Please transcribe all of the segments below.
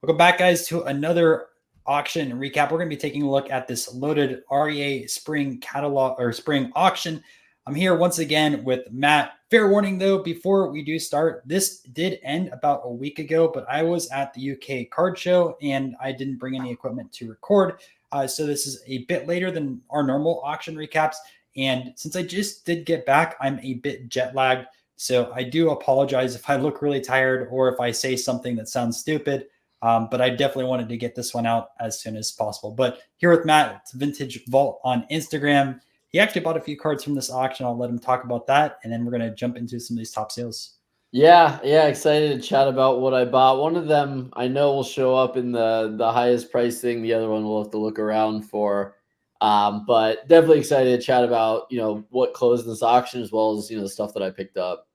Welcome back, guys, to another auction recap. We're going to be taking a look at this loaded REA spring catalog or spring auction. I'm here once again with Matt. Fair warning, though, before we do start, this did end about a week ago, but I was at the UK card show and I didn't bring any equipment to record. So this is a bit later than our normal auction recaps. And since I just did get back, I'm a bit jet lagged. So I do apologize if I look really tired or if I say something that sounds stupid. But I definitely wanted to get this one out as soon as possible. But here with Matt, it's Vintage Vault on Instagram. He actually bought a few cards from this auction. I'll let him talk about that. And then we're going to jump into some of these top sales. Yeah. Excited to chat about what I bought. One of them I know will show up in the highest price thing. The other one we'll have to look around for. But definitely excited to chat about, what closed in this auction as well as, the stuff that I picked up.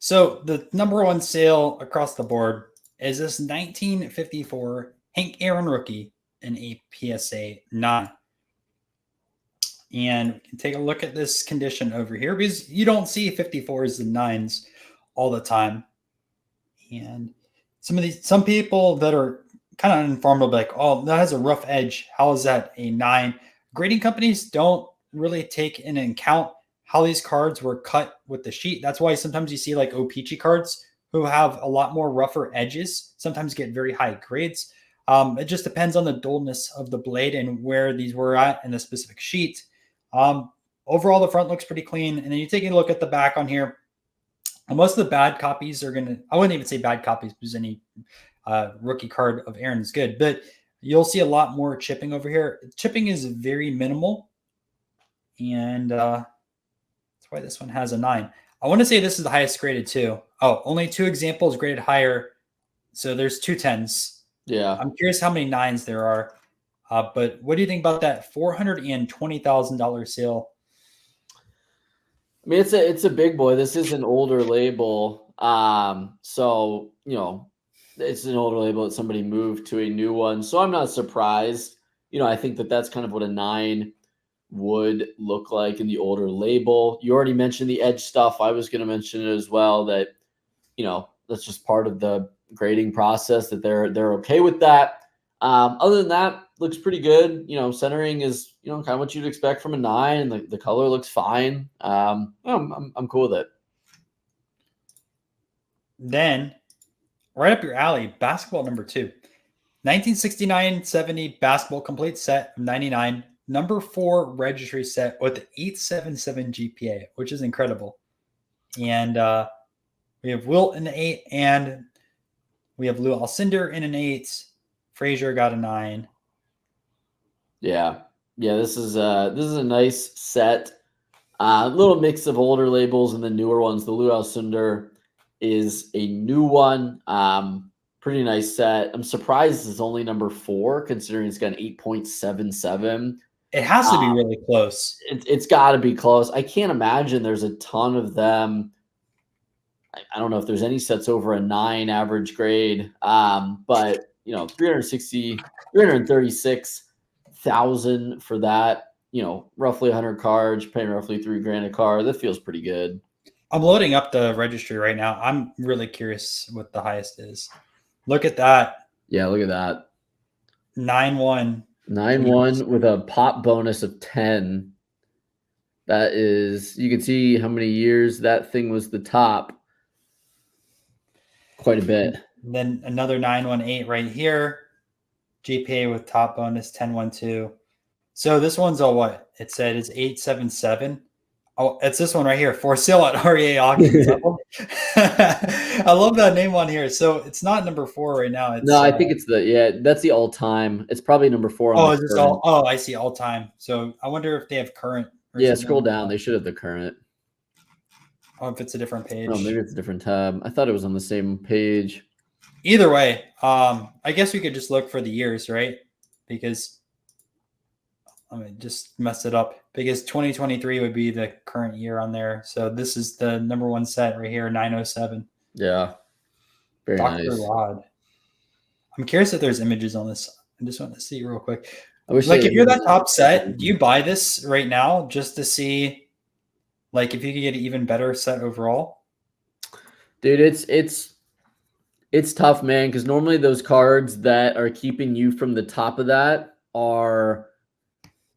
So the number one sale across the board is this 1954 Hank Aaron rookie in a PSA 9. And we can take a look at this condition over here because you don't see 54s and 9s all the time. And some people that are kind of uninformed will be like, oh, that has a rough edge. How is that a 9? Grading companies don't really take into account how these cards were cut with the sheet. That's why sometimes you see like O-Pee-Chee cards who have a lot more rougher edges, sometimes get very high grades. It just depends on the dullness of the blade and where these were at in the specific sheet. Overall, the front looks pretty clean. And then you take a look at the back on here. Most of the bad copies are going to, I wouldn't even say bad copies because any rookie card of Aaron is good, but you'll see a lot more chipping over here. Chipping is very minimal. And that's why this one has a 9. I want to say this is the highest graded too. Oh, only 2 examples graded higher. So there's 2 10s. Yeah. I'm curious how many 9s there are. But what do you think about that $420,000 sale? I mean, it's a big boy. This is an older label. So, it's an older label that somebody moved to a new one. So I'm not surprised. I think that's kind of what a 9 would look like in the older label. You already mentioned the edge stuff. I was going to mention it as well, that, that's just part of the grading process, that they're okay with that. Other than that, looks pretty good. Centering is, kind of what you'd expect from a 9, and the color looks fine. I'm cool with it. Then right up your alley, basketball number 2. 1969-70 basketball complete set of 99. Number 4 registry set with 877 GPA, which is incredible. And we have Wilt in the 8, and we have Lou Alcindor in an 8. Frazier got a 9. Yeah. This is a nice set. A little mix of older labels and the newer ones. The Lou Alcindor is a new one. Pretty nice set. I'm surprised it's only number 4, considering it's got an 8.77. It has to be really close. It's got to be close. I can't imagine there's a ton of them. I don't know if there's any sets over a 9 average grade. But 336,000 for that. Roughly 100 cards, paying roughly $3,000 a card. That feels pretty good. I'm loading up the registry right now. I'm really curious what the highest is. Look at that. Yeah, look at that. 9-1. 9-1 with a pop bonus of 10. That is, you can see how many years that thing was the top. Quite a bit. And then another 918 right here. GPA with top bonus 1012. So this one's a what? It said it's 877. Oh, it's this one right here. For sale at REA auctions. I love that name on here. So it's not number 4 right now. No, I think it's that's the all time. It's probably number 4. Oh, is this all? Oh, I see, all time. So I wonder if they have current. Yeah, scroll down. They should have the current. Oh, if it's a different page. Oh, maybe it's a different tab. I thought it was on the same page. Either way, I guess we could just look for the years, right? Because just mess it up. Because 2023 would be the current year on there. So this is the number 1 set right here, 907. Yeah. Very Dr. nice. Rod. I'm curious if there's images on this. I just want to see real quick. If you're that top set, do you buy this right now just to see, if you could get an even better set overall? Dude, it's It's tough, man, because normally those cards that are keeping you from the top of that are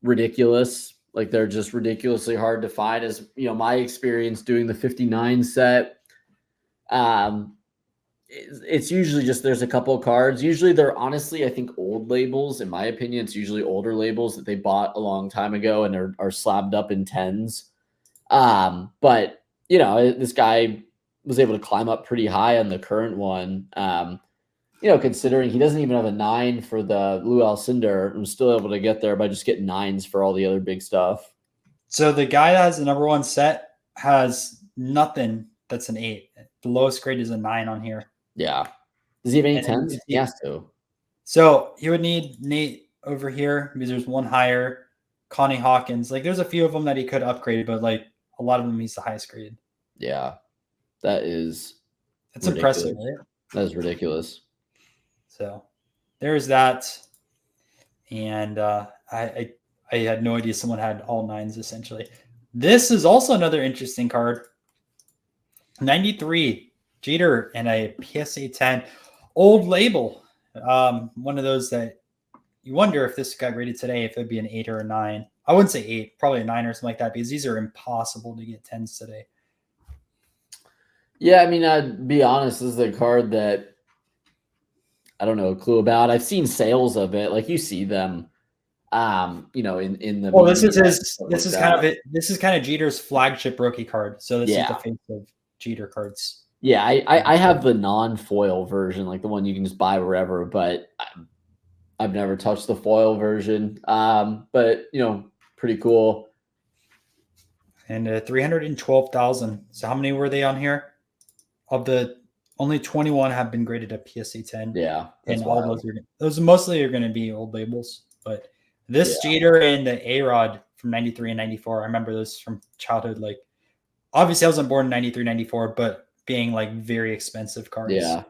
ridiculous. Like they're just ridiculously hard to find. As you know, my experience doing the 59 set, um, it's usually just there's a couple of cards. Usually they're honestly, I think, old labels. In my opinion, it's usually older labels that they bought a long time ago and are slabbed up in tens. But you know, this guy was able to climb up pretty high on the current one. You know, considering he doesn't even have a 9 for the Lou Alcindor, I'm still able to get there by just getting 9s for all the other big stuff. So the guy that has the number 1 set has nothing that's an 8. The lowest grade is a 9 on here. Yeah. Does he have any And then 10s? He has to. So he would need Nate over here because there's one higher. Connie Hawkins. Like there's a few of them that he could upgrade, but like a lot of them he's the highest grade. Yeah. That's impressive, right? That is ridiculous. So there's that. And I had no idea someone had all 9s essentially. This is also another interesting card. 93 Jeter and a PSA 10 old label. One of those that you wonder if this got graded today, if it'd be an 8 or a 9. I wouldn't say 8, probably a 9 or something like that, because these are impossible to get 10s today. Yeah, I mean, I'd be honest, this is a card that I don't know a clue about. I've seen sales of it, like you see them, you know, in the. Well, this is kind of Jeter's flagship rookie card. So this is the face of Jeter cards. Yeah, I have the non-foil version, like the one you can just buy wherever, but I've never touched the foil version. But you know, pretty cool. And 312,000. So how many were they on here? Of the only 21 have been graded a PSA 10. Yeah, and all those mostly are going to be old labels. But this Jeter and the A-Rod from 93 and 94, I remember those from childhood. Like, obviously I wasn't born in 93, 94, but being like very expensive cards. Yeah.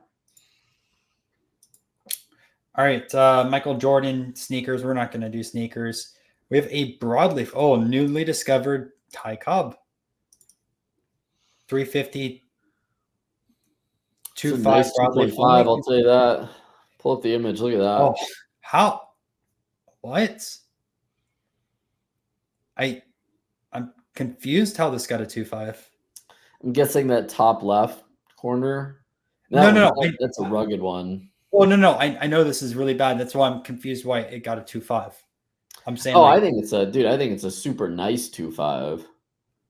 All right, Michael Jordan sneakers. We're not going to do sneakers. We have a broadleaf. Oh, newly discovered Ty Cobb. 350. 2.5 nice broadleaf. 2.5, I'll tell you that. Pull up the image. Look at that. Oh, how? What? I'm confused how this got a 2.5. I'm guessing that top left corner. No. That's a rugged one. Oh, no. I know this is really bad. That's why I'm confused why it got a 2.5. I'm saying. Oh, I think it's a super nice 2.5.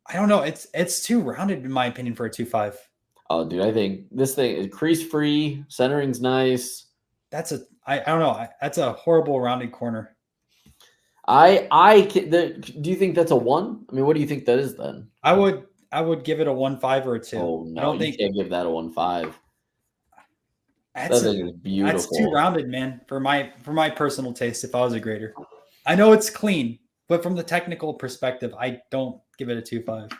I don't know. It's too rounded in my opinion for a 2.5. Oh, dude, I think this thing is crease free. Centering's nice. I don't know. That's a horrible rounded corner. Do you think that's a 1? I mean, what do you think that is then? I would give it a 1.5 or a 2. Oh no, I don't think you can't give that a 1.5. That thing is beautiful. That's too rounded, man. For my personal taste, if I was a grader, I know it's clean, but from the technical perspective, I don't give it a 2.5.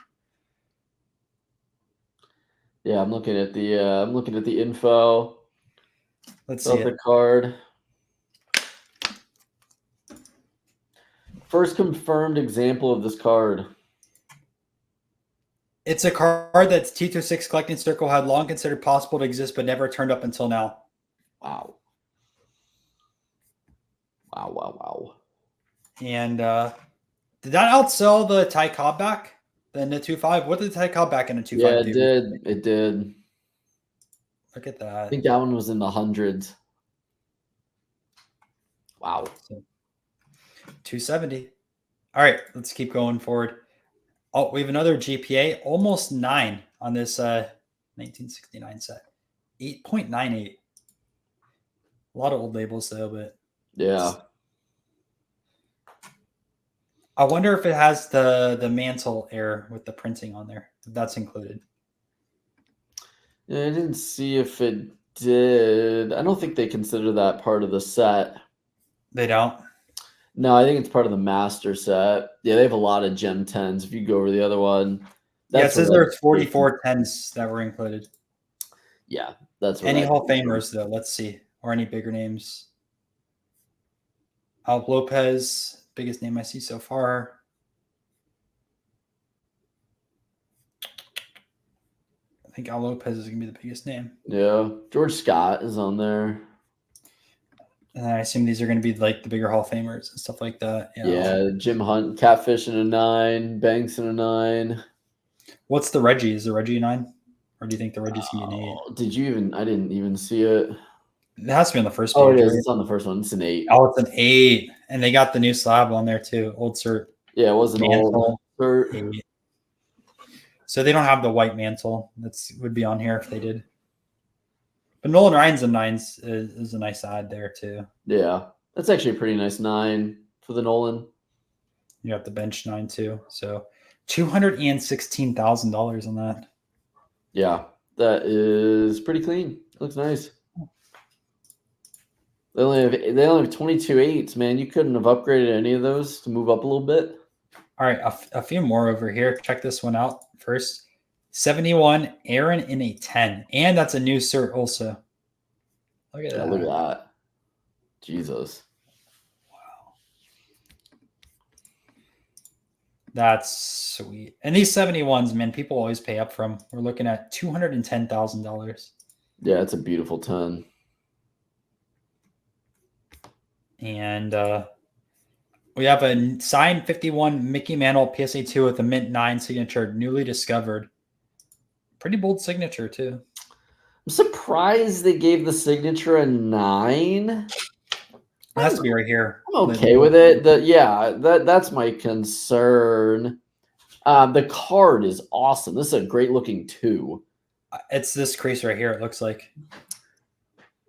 Yeah, I'm looking at the info. Let's see the card. First confirmed example of this card. It's a card that's T26 Collecting Circle had long considered possible to exist, but never turned up until now. Wow. And did that outsell the Ty Cobb back? Then the 2.5? What did the Ty Cobb back in a 2.5 do? Yeah, it did. Look at that. I think that one was in the hundreds. Wow. So, 270. All right, let's keep going forward. Oh, we have another GPA, almost 9 on this 1969 set. 8.98. A lot of old labels though, but yeah. I wonder if it has the mantle error with the printing on there. If that's included. Yeah, I didn't see if it did. I don't think they consider that part of the set. They don't? No, I think it's part of the master set. Yeah, they have a lot of Gem 10s. If you go over the other one. It says there's 44 10s that were included. Yeah, that's any Hall of Famers, though. Let's see. Or any bigger names. Alp Lopez, biggest name I see so far. think Al Lopez is gonna be the biggest name. Yeah, George Scott is on there. And I assume these are gonna be like the bigger Hall of Famers and stuff like that. Yeah, Jim Hunt, Catfish in a 9, Banks in a 9. What's the Reggie? Is the Reggie a 9? Or do you think the Reggie's gonna be an 8? Did you even? I didn't even see it. It has to be on the first page. Oh, it is. Right? It's on the first one. It's an 8. Oh, it's an 8. And they got the new slab on there too. Old cert. Yeah, it was an old cert. 8. So they don't have the white mantle. That's would be on here if they did. But Nolan Ryan's a 9 is a nice add there too. Yeah, that's actually a pretty nice 9 for the Nolan. You got the bench 9 too. So $216,000 on that. Yeah, that is pretty clean. It looks nice. They only have 22 8s, man. You couldn't have upgraded any of those to move up a little bit. All right, a few more over here. Check this one out first. 71 Aaron in a 10, and that's a new cert also. Look at that. Look at that. Jesus. Wow. That's sweet. And these 71s, man, people always pay up from. We're looking at $210,000. Yeah, it's a beautiful 10. And we have a signed 51 Mickey Mantle PSA 2 with a mint 9 signature, newly discovered. Pretty bold signature too. I'm surprised they gave the signature a 9. It has to be right here. I'm okay with it. That's my concern. The card is awesome. This is a great looking 2. It's this crease right here, it looks like.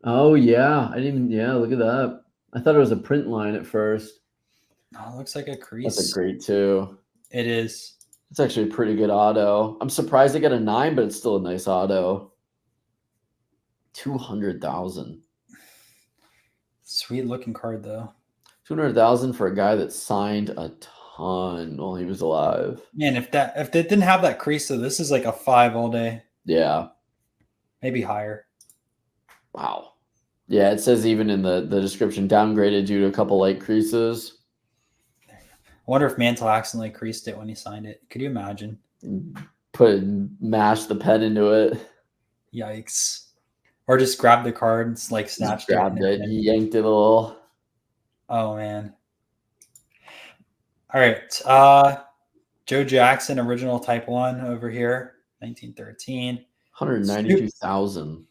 Oh yeah. Look at that. I thought it was a print line at first. Oh, it looks like a crease. That's a great 2. It is. It's actually a pretty good auto. I'm surprised they got a 9, but it's still a nice auto. 200,000. Sweet looking card though. 200,000 for a guy that signed a ton while he was alive. Man, if they didn't have that crease though, this is like a 5 all day. Yeah. Maybe higher. Wow. Yeah, it says even in the description, downgraded due to a couple light creases. I wonder if Mantle accidentally creased it when he signed it. Could you imagine? Mash the pen into it. Yikes. Or just grabbed the card and like snatched grabbed it, yanked it a little. Oh man. All right. Joe Jackson, original type 1 over here, 1913. 192,000.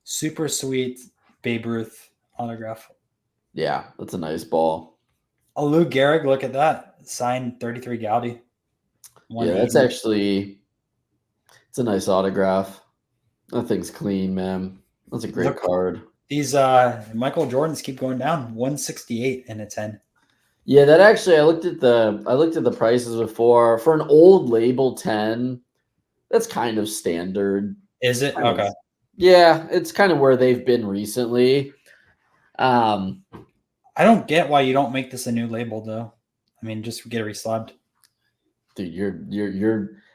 Super sweet Babe Ruth autograph. Yeah, that's a nice ball. A Lou Gehrig, look at that. Signed 33 Gaudi. Yeah, that's actually, it's a nice autograph. That thing's clean, man. That's a great card. These Michael Jordans keep going down. 168 and a 10. Yeah, that actually, I looked at the prices before. For an old label 10, that's kind of standard. Is it? Okay. Yeah, it's kind of where they've been recently. I don't get why you don't make this a new label though. I mean, just get it reslabbed. Dude,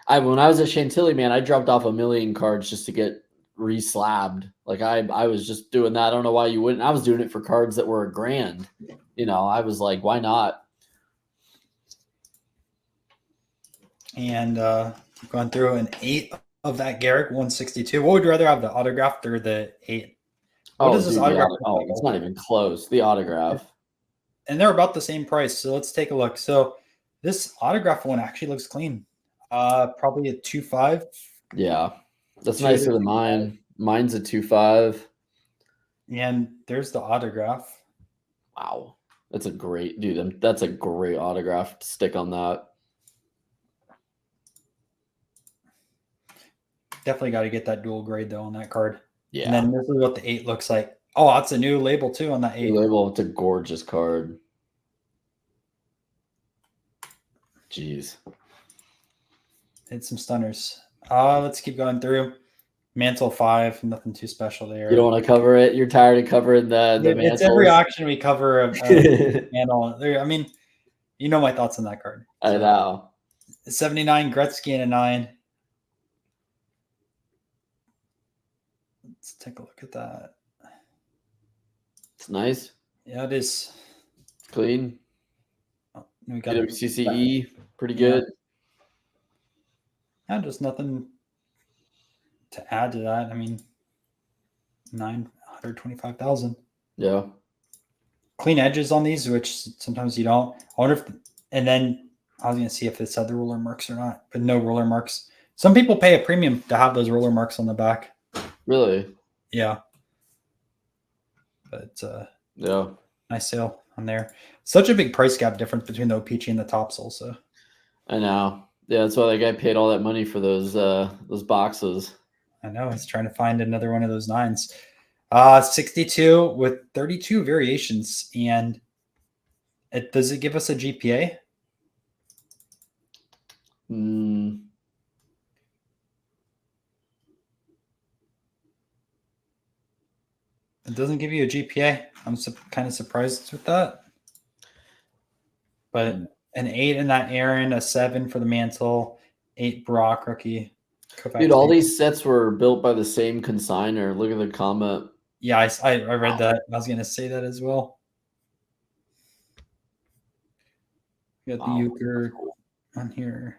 when I was at Chantilly, man, I dropped off 1 million cards just to get reslabbed. Like I was just doing that. I don't know why you wouldn't. I was doing it for cards that were $1,000. You know, I was like, why not? And going through an 8 of that Gehrig 162. What would you rather have, the autograph or the 8? What does this autograph? Oh, it's not even close. The autograph. And they're about the same price. So let's take a look. So this autograph one actually looks clean. Probably a 2.5. Yeah, that's nicer than mine. Mine's a 2.5. And there's the autograph. Wow, that's a great dude. That's a great autograph to stick on that. Definitely got to get that dual grade though on that card. Yeah. And then this is what the 8 looks like. Oh, that's a new label too on that 8. New label. It's a gorgeous card. Jeez. It's some stunners. Let's keep going through. Mantle 5, nothing too special there. You don't want to cover it. You're tired of covering the It's mantles. every auction we cover a mantle. I mean, you know my thoughts on that card. I know. 79 Gretzky and a 9. Let's take a look at that. It's nice. Yeah, it is. Clean. Oh, we got CCE, pretty good. Yeah, just nothing to add to that, I mean, 925,000. Yeah. Clean edges on these, which sometimes you don't. I wonder if, and then I was going to see if this had the roller marks or not, but no roller marks. Some people pay a premium to have those roller marks on the back. Really? Yeah. But yeah, nice sale on there. Such a big price gap difference between the O-Pee-Chee and the tops also. I know. Yeah, that's why that guy paid all that money for those boxes. I know. He's trying to find another one of those 9s. 62 with 32 variations. And does it give us a GPA? It doesn't give you a GPA. I'm kind of surprised with that. But an 8 in that Aaron, a 7 for the Mantle, 8 Brock rookie. Dude, all these sets were built by the same consigner. Look at the comment. Yeah, I read that. I was going to say that as well. We got the Euchre on here.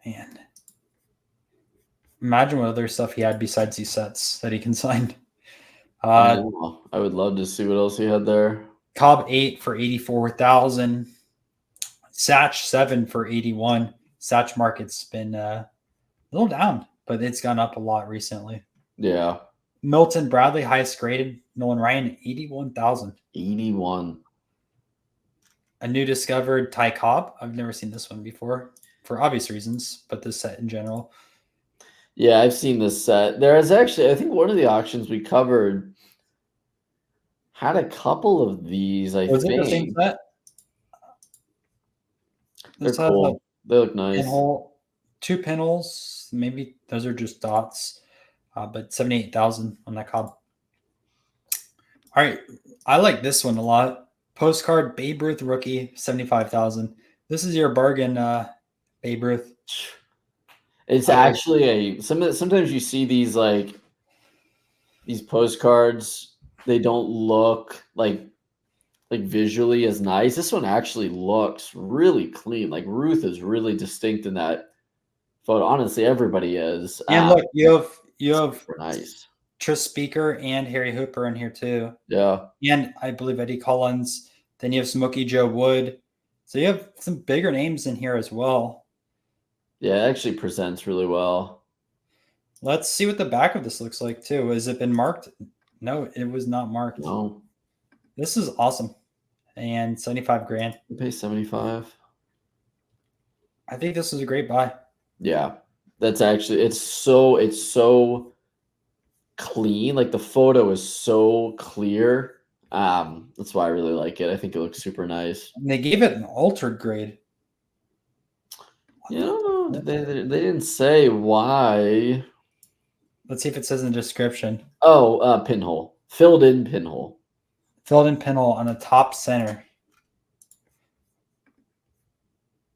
Man. Imagine what other stuff he had besides these sets that he consigned. I would love to see what else he had there. Cobb 8 for 84,000. Satch 7 for 81. Satch market's been a little down, but it's gone up a lot recently. Yeah. Milton Bradley, highest graded. Nolan Ryan, 81,000. 81. A new discovered Ty Cobb. I've never seen this one before for obvious reasons, but this set in general. Yeah, I've seen this set. There is actually, I think one of the auctions we covered had a couple of these, I think. Was it the same set? They're cool. They look nice. Pinhole, 2 pinholes. Maybe those are just dots. But 78,000 on that Cobb. All right. I like this one a lot. Postcard Babe Ruth rookie, 75,000. This is your bargain, Babe Ruth. It's actually sometimes you see these these postcards, they don't look like visually as nice. This one actually looks really clean. Like Ruth is really distinct in that photo. Honestly, everybody is. And look, you have nice Tris Speaker and Harry Hooper in here too. Yeah. And I believe Eddie Collins. Then you have Smokey Joe Wood. So you have some bigger names in here as well. Yeah, it actually presents really well. Let's see what the back of this looks like too. Has it been marked? No, it was not marked. No. This is awesome. And 75 grand. You pay 75. I think this is a great buy. Yeah. That's actually it's so clean. Like the photo is so clear. That's why I really like it. I think it looks super nice. And they gave it an altered grade. Yeah, I don't know. They didn't say why. Let's see if it says in the description. Oh, pinhole. Filled in pinhole. Filled in pinhole on the top center.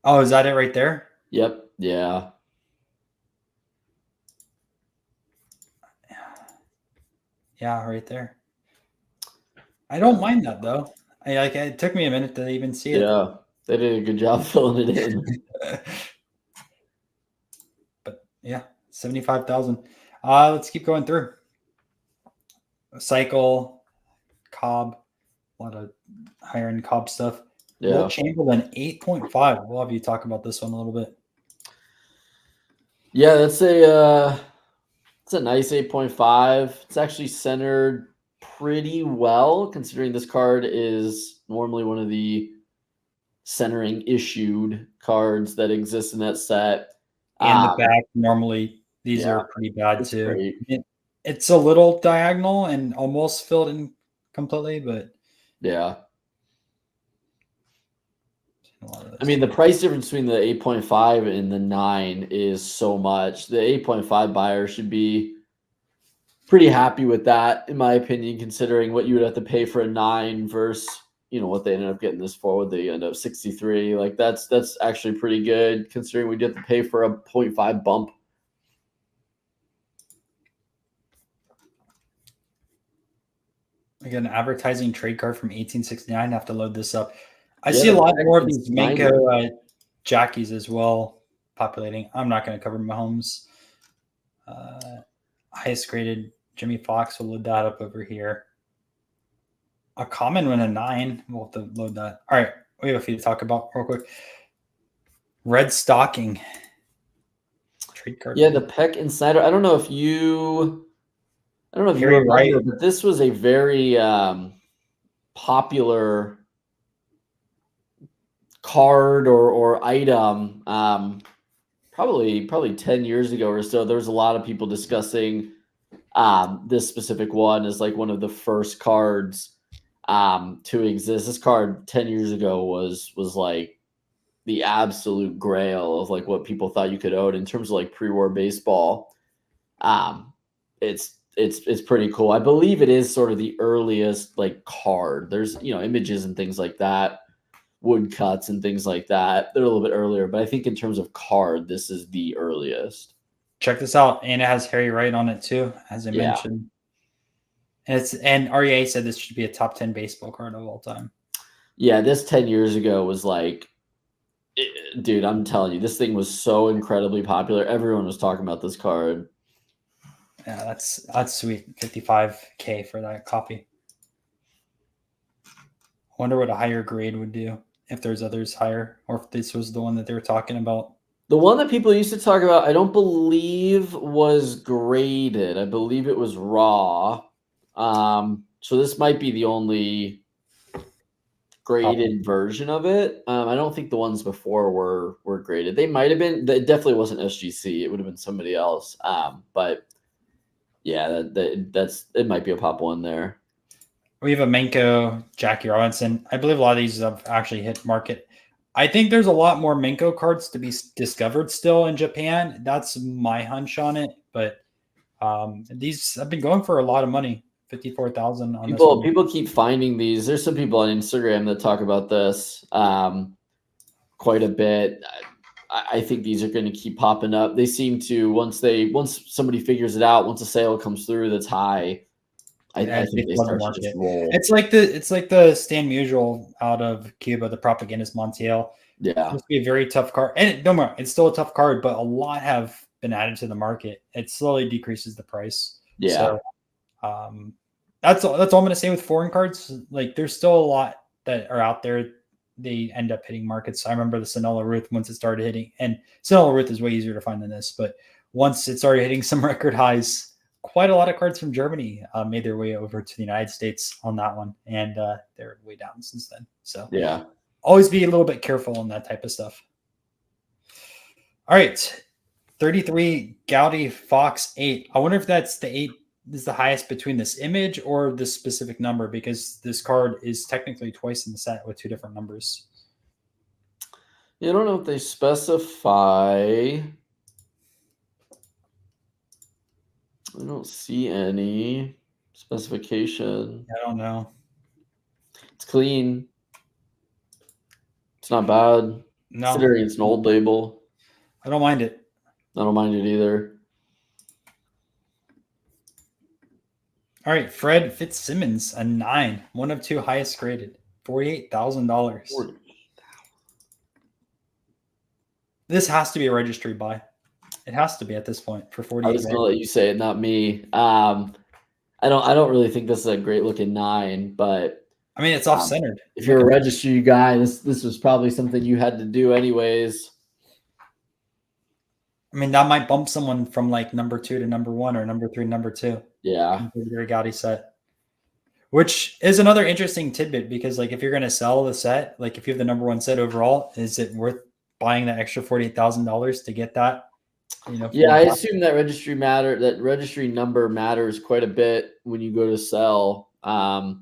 Oh, is that it right there? Yep. Yeah. Yeah, right there. I don't mind that though. It took me a minute to even see it. Yeah, they did a good job filling it in. But yeah, 75,000. Let's keep going through. Cycle, Cobb, a lot of higher end Cobb stuff. Yeah. Will Chamberlain 8.5. We'll have you talk about this one a little bit. Yeah, that's a nice 8.5. It's actually centered pretty well, considering this card is normally one of the centering issued cards that exist in that set. And the back, normally these are pretty bad too. It's a little diagonal and almost filled in completely, but yeah. I mean, the price difference between the 8.5 and the 9 is so much. The 8.5 buyer should be pretty happy with that, in my opinion, considering what you would have to pay for a 9 versus, what they ended up getting this for. They end up 63. Like that's actually pretty good considering we did have to pay for a 0.5 bump. Again, advertising trade card from 1869. I have to load this up. I see a lot more of these Manco Jackies as well populating. I'm not going to cover Mahomes. Highest graded Jimmy Fox. We'll load that up over here. A common one, a 9. We'll have to load that. All right. We have a few to talk about real quick. Red Stocking. Trade card. Yeah, the Peck Insider. I don't know if you Harry remember, Wright. but this was a very popular card or item. Probably 10 years ago or so. There was a lot of people discussing this specific one as like one of the first cards to exist. This card 10 years ago was like the absolute grail of like what people thought you could own in terms of like pre-war baseball. It's pretty cool. I believe it is sort of the earliest like card. There's images and things like that, woodcuts and things like that. They're a little bit earlier, but I think in terms of card, this is the earliest. Check this out, and it has Harry Wright on it too, as I mentioned. And REA said this should be a top 10 baseball card of all time. Yeah, this 10 years ago was like, dude, I'm telling you, this thing was so incredibly popular. Everyone was talking about this card. Yeah, that's sweet. $55K for that copy. I wonder what a higher grade would do if there's others higher, or if this was the one that they were talking about. The one that people used to talk about, I don't believe was graded. I believe it was raw. So this might be the only graded version of it. I don't think the ones before were graded. They might have been. It definitely wasn't SGC. It would have been somebody else. But yeah, it might be a pop one there. We have a Menko, Jackie Robinson. I believe a lot of these have actually hit market. I think there's a lot more Menko cards to be discovered still in Japan. That's my hunch on it. But these have been going for a lot of money. 54,000 on people keep finding these. There's some people on Instagram that talk about this quite a bit. I think these are going to keep popping up. They seem to once somebody figures it out, once a sale comes through that's high, I think they start to just roll. It's like the Stan Musial out of Cuba, the Propagandist Montiel. Yeah, it's supposed to be a very tough card, and don't worry, it's still a tough card, but a lot have been added to the market. It slowly decreases the price. Yeah. So, that's all I'm going to say with foreign cards. Like, there's still a lot that are out there. They end up hitting markets. I remember the Sonella Ruth once it started hitting, and Sonella Ruth is way easier to find than this, but once it started hitting some record highs, quite a lot of cards from Germany made their way over to the United States on that one, and they're way down since then. So yeah, always be a little bit careful on that type of stuff. All right, 33 Gaudy Fox 8. I wonder if that's the 8 is the highest between this image or this specific number, because this card is technically twice in the set with 2 different numbers. Yeah, I don't know if they specify. I don't see any specification. I don't know. It's clean. It's not bad. No, considering it's an old label. I don't mind it. I don't mind it either. All right, Fred Fitzsimmons, a 9, one of 2 highest graded, $48,000. This has to be a registry buy. It has to be at this point for 48. I was going to let you say it, not me. I don't really think this is a great looking 9, but I mean, it's off centered. If you're a registry guy, this was probably something you had to do anyways. I mean, that might bump someone from like number 2 to number 1 or number 3 to number 2. Yeah. Very Gaudy set. Which is another interesting tidbit, because like if you're going to sell the set, like if you have the number 1 set overall, is it worth buying that extra $48,000 to get that? Yeah, I assume that registry number matters quite a bit when you go to sell. That's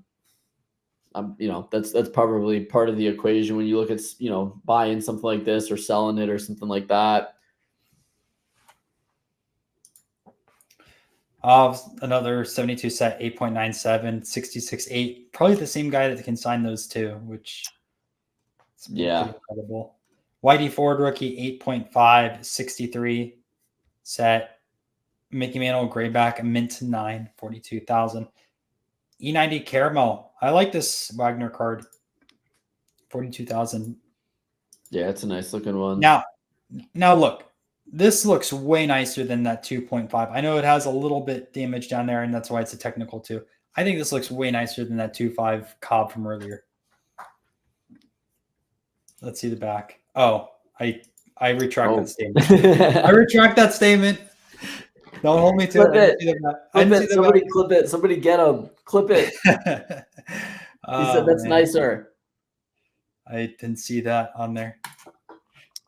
probably part of the equation when you look at buying something like this or selling it or something like that. Another 72 set, 8.97, 66.8. Probably the same guy that can sign those two, which is incredible. Whitey Ford rookie, 8.5, 63 set. Mickey Mantle Grayback, a mint 9, 42,000. E90 Caramel. I like this Wagner card. 42,000. Yeah, it's a nice looking one. Now look, This looks way nicer than that 2.5. I know it has a little bit damage down there, and that's why it's a technical 2. I think this looks way nicer than that 2.5 Cobb from earlier. Let's see the back. Oh, I retract that statement. I retract that statement. Don't hold me to it. Somebody clip it. Somebody get him. Clip it. He said that's nicer. I didn't see that on there.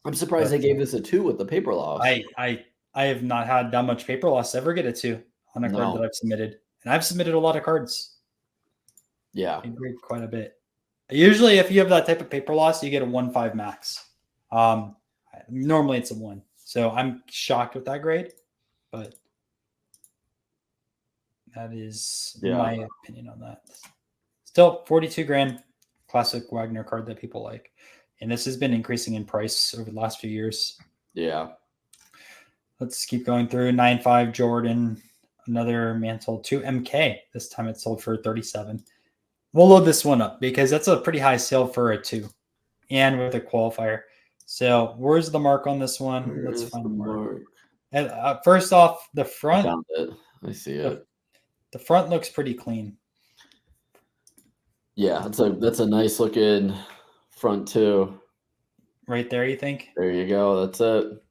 I'm surprised they gave this a 2 with the paper loss. I have not had that much paper loss to ever get a 2 on a card that I've submitted. And I've submitted a lot of cards. Yeah. I grade quite a bit. Usually if you have that type of paper loss, you get a 1.5 max. Normally it's a 1. So I'm shocked with that grade, but that is my opinion on that. Still 42 grand classic Wagner card that people like. And this has been increasing in price over the last few years. Yeah. Let's keep going through. 9.5 Jordan, another Mantle, 2 MK. This time it sold for 37. We'll load this one up because that's a pretty high sale for a 2 and with a qualifier. So where's the mark on this one? Let's find the mark. And, first off, the front. I found it. I see it. The front looks pretty clean. Yeah, that's a nice looking front too. Right there, you think? There you go. That's it.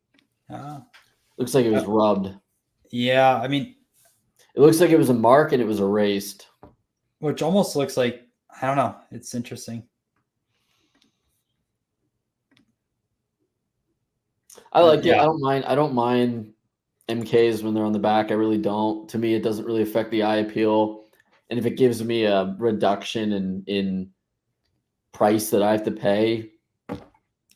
Looks like it was rubbed. Yeah, I mean, it looks like it was a mark and it was erased. Which almost looks like, I don't know. It's interesting. I like it. I don't mind MKs when they're on the back. I really don't. To me, it doesn't really affect the eye appeal. And if it gives me a reduction in price that I have to pay,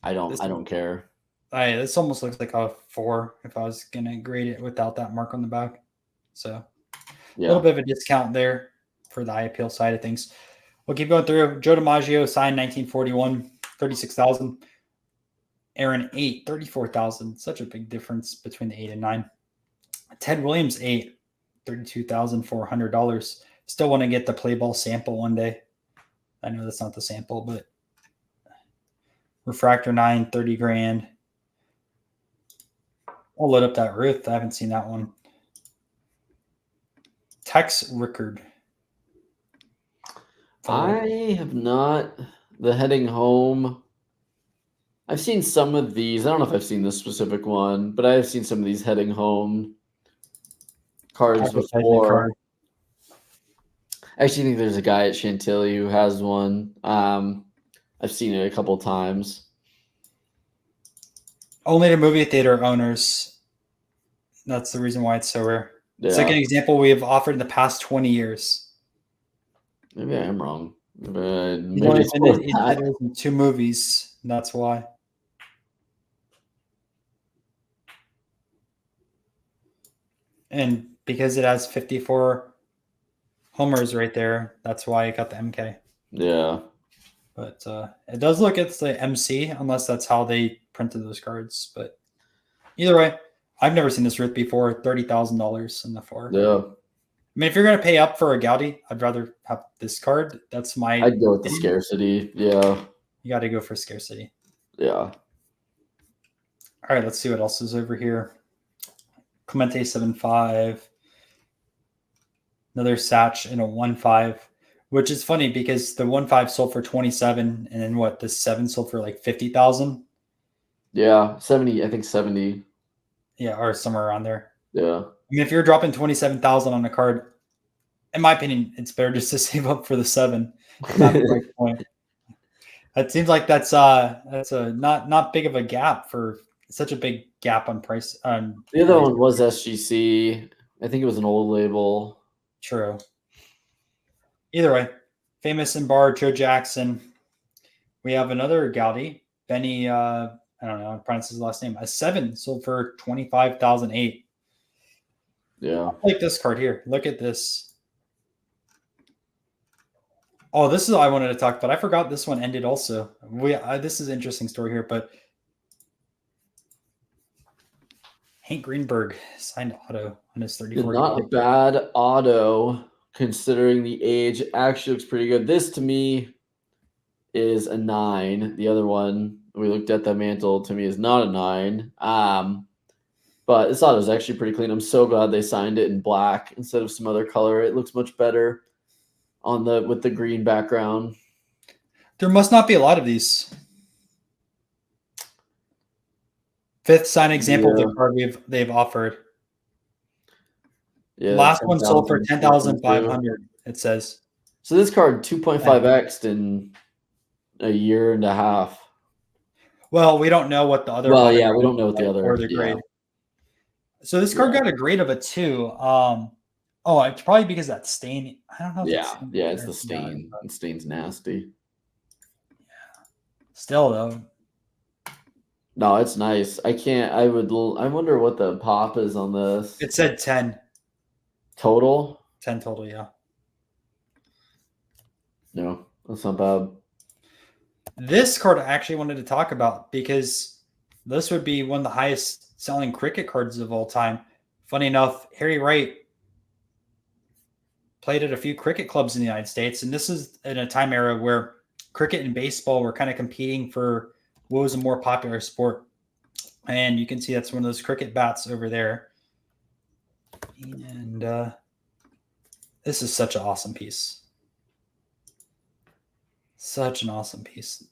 I don't care. This almost looks like a 4 if I was gonna grade it without that mark on the back. So a little bit of a discount there for the eye appeal side of things. We'll keep going through. Joe DiMaggio signed 1941, 36,000. Aaron 8, 34,000. Such a big difference between the 8 and 9. Ted Williams 8, $32,400. Still want to get the play ball sample one day. I know that's not the sample, but Refractor 9, 30 grand. I'll load up that Ruth. I haven't seen that one. Tex Rickard. I have not. The heading home. I've seen some of these. I don't know if I've seen this specific one, but I've seen some of these heading home cards before. I actually think there's a guy at Chantilly who has one. I've seen it a couple times. Only to movie theater owners. That's the reason why it's so rare. Yeah. Second example we have offered in the past 20 years. Maybe I am wrong. Maybe it's in 2 movies. That's why. And because it has 54 homers right there, that's why it got the MK. Yeah. But it does look it's the MC, unless that's how they printed those cards. But either way, I've never seen this Ruth before. $30,000 in the 4. Yeah. I mean, if you're going to pay up for a Gaudi, I'd rather have this card. That's my... I'd go with the scarcity. Yeah. You got to go for scarcity. Yeah. All right, let's see what else is over here. Clemente 7.5. Another Satch in a 1.5, which is funny because the 1.5 sold for 27, and then what? The 7 sold for like 50,000. Yeah, 70. I think 70. Yeah, or somewhere around there. Yeah. I mean, if you're dropping 27,000 on a card, in my opinion, it's better just to save up for the 7. Point. It seems like that's a not big of a gap for such a big gap on price. The other one was SGC. I think it was an old label. True. Either way, famous and bar Joe Jackson. We have another Gaudi, Benny. I don't know how to pronounce his last name. A 7 sold for 25,008. Yeah. I like this card here. Look at this. Oh, this is what I wanted to talk about. I forgot this one ended also. This is an interesting story here, but Hank Greenberg signed auto on his 34. Not a bad auto considering the age. Actually looks pretty good. This to me is a 9. The other one we looked at, the Mantle, to me is not a 9. But this auto is actually pretty clean. I'm so glad they signed it in black instead of some other color. It looks much better on with the green background. There must not be a lot of these. Fifth sign example of the card they've offered. Yeah, last one sold for 10,500. It says. So this card 2.5x in a year and a half. Well, we don't know what the other. Well, yeah, we don't know what the other or the grade. So this card got a grade of a 2. Oh, it's probably because that stain. I don't know. If it's the stain. The stain's nasty. Yeah. Still though. No, it's nice. I wonder what the pop is on this. It said 10 total. 10 total, yeah. No, that's not bad. This card I actually wanted to talk about because this would be one of the highest selling cricket cards of all time. Funny enough, Harry Wright played at a few cricket clubs in the United States, and this is in a time era where cricket and baseball were kind of competing for what was a more popular sport. And you can see that's one of those cricket bats over there. And this is such an awesome piece. Such an awesome piece.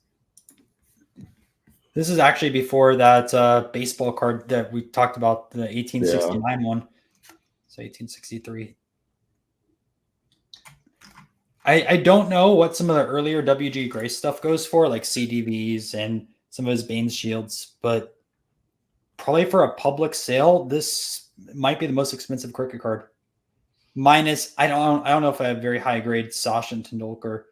This is actually before that baseball card that we talked about, the 1869 one. So 1863. I don't know what some of the earlier WG Grace stuff goes for, like CDVs and some of his Baines shields, but probably for a public sale, this might be the most expensive cricket card. Minus, I don't know if I have very high grade Sachin Tendulkar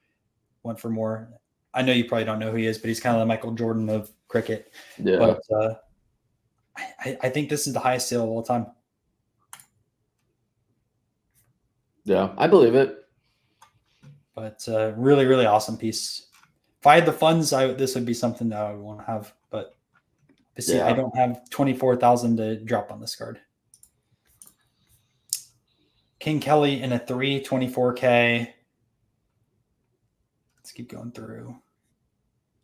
went for more. I know you probably don't know who he is, but he's kind of the Michael Jordan of cricket. Yeah. But I think this is the highest sale of all time. Yeah, I believe it. But really, really awesome piece. If I had the funds, this would be something that I would want to have. But obviously, I don't have 24,000 to drop on this card. King Kelly in a 324K. Let's keep going through.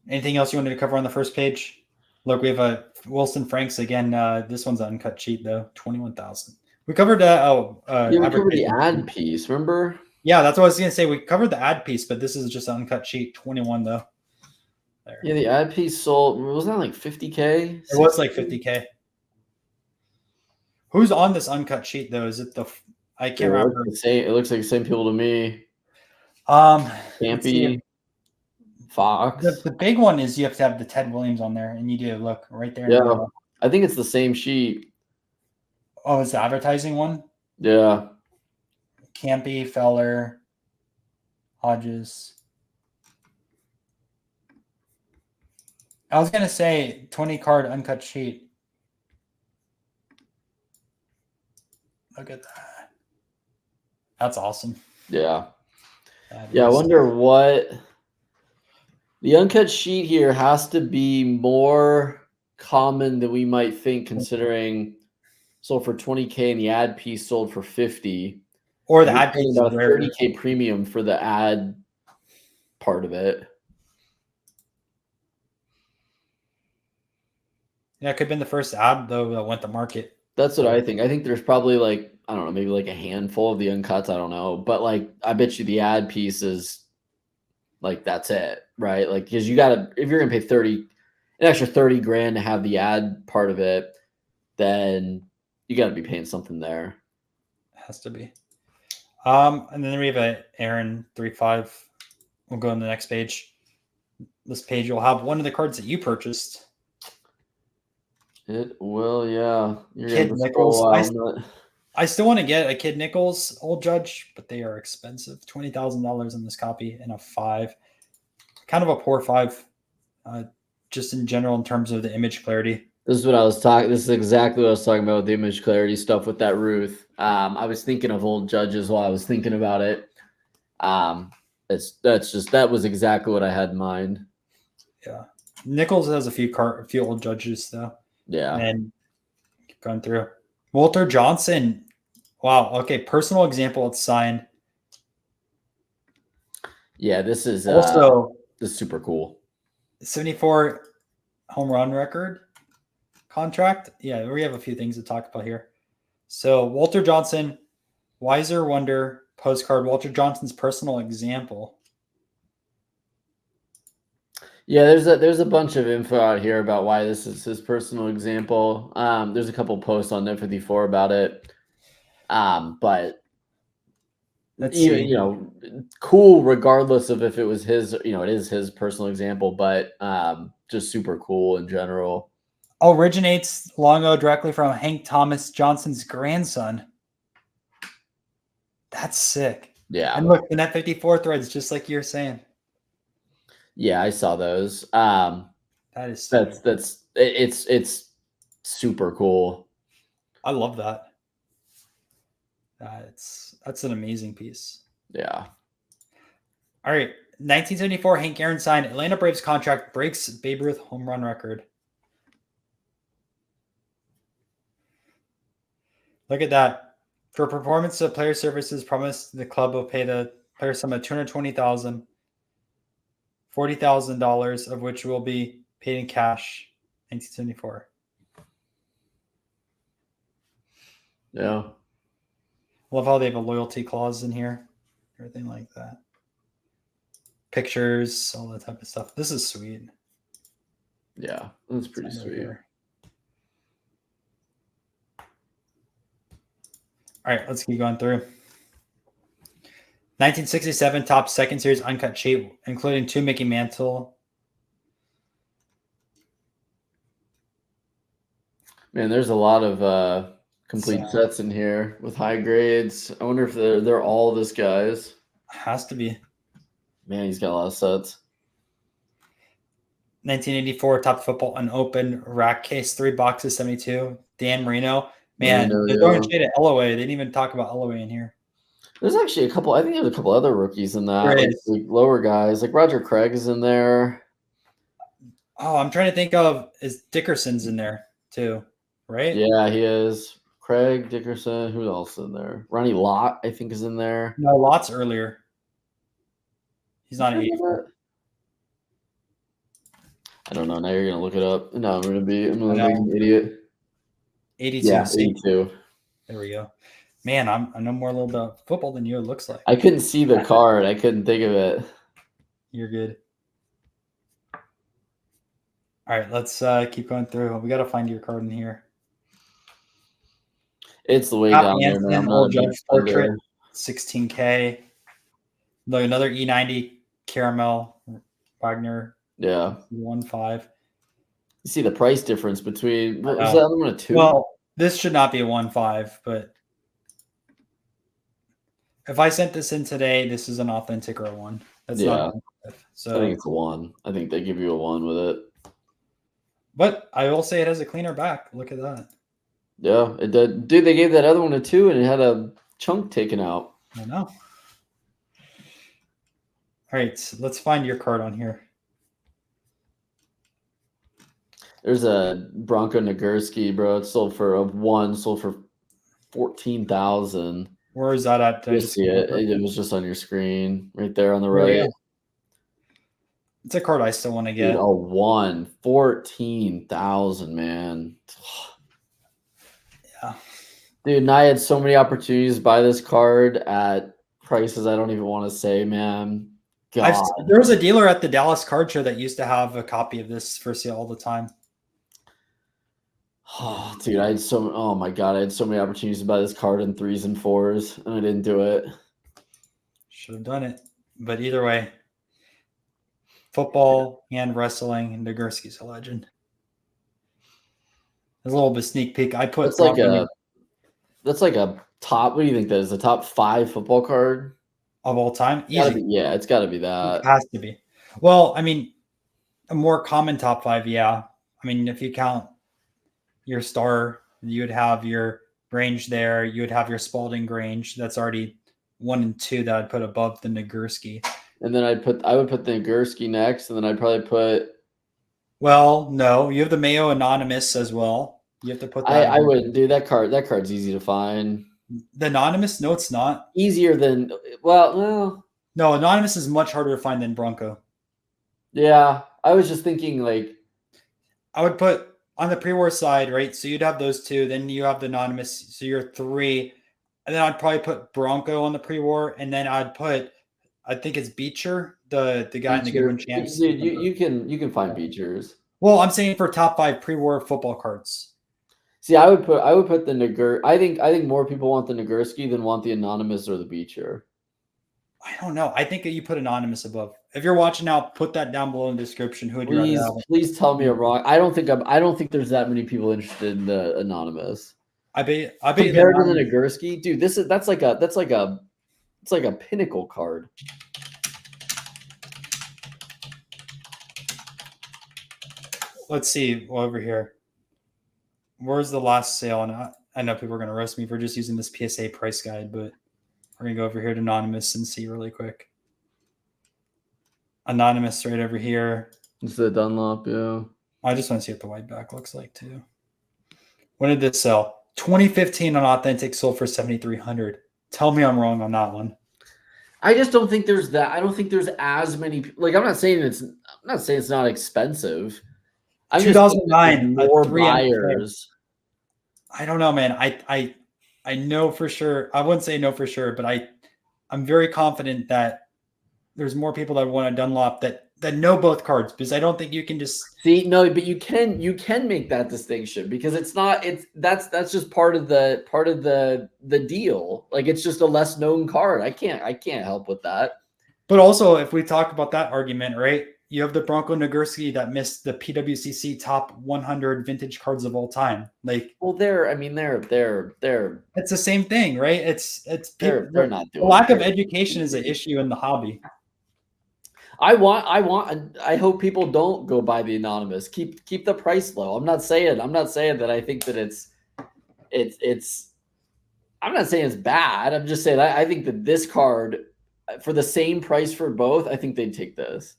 Anything else you wanted to cover on the first page? Look, we have a Wilson Franks again. This one's an uncut sheet though, 21,000. We covered we covered the ad piece. Remember? Yeah, that's what I was gonna say. We covered the ad piece, but this is just an uncut sheet, 21 though. There. Yeah, the ad piece sold. Wasn't that like 50K? It was like 50K. Who's on this uncut sheet though? Is it the? I can't remember. It looks like the same people to me. Campy. Fox. The big one is you have to have the Ted Williams on there, and you do. Look right there. Yeah, I think it's the same sheet. Oh, it's the advertising one? Yeah. Campy, Feller, Hodges. I was going to say 20 card uncut sheet. Look at that. That's awesome. Yeah. Yeah, I wonder what the uncut sheet here has to be more common than we might think, considering sold for 20K and the ad piece sold for 50. Or the ad piece about 30K premium for the ad part of it. Yeah, it could have been the first ad though that went to market. That's what I think. I think there's probably like, I don't know, maybe like a handful of the uncuts. I don't know. But like, I bet you the ad piece is like, that's it, right? Like, because you got to, if you're going to pay an extra 30 grand to have the ad part of it, then you got to be paying something there. Has to be. And then we have a Aaron 3.5. We'll go on the next page. This page will have one of the cards that you purchased. It will, yeah. Kid Nichols. I still want to get a Kid Nichols Old Judge, but they are expensive. $20,000 in this copy and a 5. Kind of a poor 5, just in general in terms of the image clarity. This is what I was talking. This is exactly what I was talking about with the image clarity stuff with that Ruth. I was thinking of Old Judges while I was thinking about it. That was exactly what I had in mind. Yeah, Nichols has a few Old Judges though. Yeah, and keep going through. Walter Johnson. Wow. Okay, personal example. It's signed. Yeah, this is also this is super cool. 74 home run record. contract. Yeah, we have a few things to talk about here. So Walter Johnson, Wiser Wonder postcard. Walter Johnson's personal example. Yeah, there's a bunch of info out here about why this is his personal example. There's a couple posts on Net 54 about it. But Let's see. you know, cool regardless of if it was his, you know, it is his personal example, but just super cool in general. Originates long ago directly from Hank Thomas Johnson's grandson. That's sick. Yeah. And look, the Net 54 threads, just like you're saying. Yeah, I saw those. That is sick. It's super cool. I love that. That's an amazing piece. Yeah. All right. 1974, Hank Aaron signed Atlanta Braves contract, breaks Babe Ruth home run record. Look at that. For performance of player services promised, the club will pay the player sum of $220,000, $40,000 of which will be paid in cash. 1974. Yeah. Love how they have a loyalty clause in here. Everything like that. Pictures, all that type of stuff. This is sweet. Yeah, that's pretty sweet. All right, let's keep going through. 1967 top second series uncut sheet, including 2 Mickey Mantle. Man, there's a lot of complete sets in here with high grades. I wonder if they're all this guy's. Has to be. Man, he's got a lot of sets. 1984 top football unopened rack case, 3 boxes, 72. Dan Marino. Man, Marino, they're throwing shade at Elway. They didn't even talk about Elway in here. There's actually a couple. I think there's a couple other rookies in that. There like lower guys, like Roger Craig is in there. Oh, I'm trying to think of is Dickerson's in there too, right? Yeah, he is. Craig Dickerson. Who else in there? Ronnie Lott, I think, is in there. No, Lott's earlier. He's not an 84. I don't know. Now you're gonna look it up. No, I'm gonna be an idiot. 82. Yeah, 82. There we go. Man, I know more a little about football than you, it looks like. I couldn't see the card. I couldn't think of it. You're good. All right, let's keep going through. We got to find your card in here. It's the way down there, man. Old Judge portrait, 16K. Look, another E90 caramel Wagner. Yeah. 1.5. You see the price difference between what was that other one, a 2? Well, this should not be a 1.5, but if I sent this in today, this is an authentic or a 1. That's not a 1.5. So I think it's a 1. I think they give you a 1 with it. But I will say it has a cleaner back. Look at that. Yeah, it did. Dude, they gave that other one a 2 and it had a chunk taken out. I know. All right, let's find your card on here. There's a Bronco Nagurski, bro. It sold for a 1, sold for $14,000. Where is that at? You see it. It was just on your screen right there on the right. Yeah. It's a card I still want to get. Dude, a 1, 14,000, man. Yeah. Dude, and I had so many opportunities to buy this card at prices I don't even want to say, man. God. There was a dealer at the Dallas Card Show that used to have a copy of this for sale all the time. Oh, dude, oh my God, I had so many opportunities to buy this card in 3s and 4s, and I didn't do it. Should have done it. But either way, football and wrestling, and Nagurski's a legend. There's a little bit of sneak peek. I put that's like a top. What do you think that is? A top 5 football card of all time? Easy. Yeah, it's got to be that. It has to be. Well, I mean, a more common top 5, yeah. I mean, if you count your star, you would have your Grange there. You would have your Spalding Grange. That's already 1 and 2 that I'd put above the Nagurski. And then I would put the Nagurski next, and then I'd probably put. Well, no, you have the Mayo Anonymous as well. You have to put that. I wouldn't do that card. That card's easy to find. The Anonymous? No, it's not. Easier than no. Anonymous is much harder to find than Bronco. Yeah, I was just thinking like I would put on the pre-war side, right? So you'd have those two, then you have the anonymous, so you're 3, and then I'd probably put Bronco on the pre-war, and then I'd put, I think it's Beecher, the guy in the Goodwin Champs. Dude, you can find Beechers. Well, I'm saying for top 5 pre-war football cards. See, I would put the Nagurski. I think more people want the Nagurski than want the anonymous or the Beecher. I don't know. I think that you put anonymous above. If you're watching now, put that down below in the description. Who would you rather have? Please tell me I'm wrong. I don't think there's that many people interested in the anonymous. I bet compared to the Nagurski, dude, that's like a pinnacle card. Let's see over here. Where's the last sale? And I know people are going to roast me for just using this PSA price guide, but we're going to go over here to anonymous and see really quick. Anonymous right over here. It's the Dunlop, yeah. I just want to see what the white back looks like too. When did this sell? 2015 on Authentic sold for $7,300. Tell me I'm wrong on that one. I just don't think there's that. I don't think there's as many. Like, I'm not saying it's not expensive. I'm 2009 more buyers. I don't know, man. I know for sure. I wouldn't say no for sure, but I'm very confident that there's more people that want a Dunlop that know both cards, because I don't think you can just see. No, but you can make that distinction, because that's just part of the deal. Like, it's just a less known card. I can't help with that. But also, if we talk about that argument, right? You have the Bronco Nagurski that missed the PWCC top 100 vintage cards of all time. Like, well, they're it's the same thing, right? They're not doing lack of education is an issue in the hobby. I hope people don't go buy the anonymous. Keep the price low. I'm not saying that I think that it's I'm not saying it's bad. I'm just saying I think that this card, for the same price for both, I think they'd take this.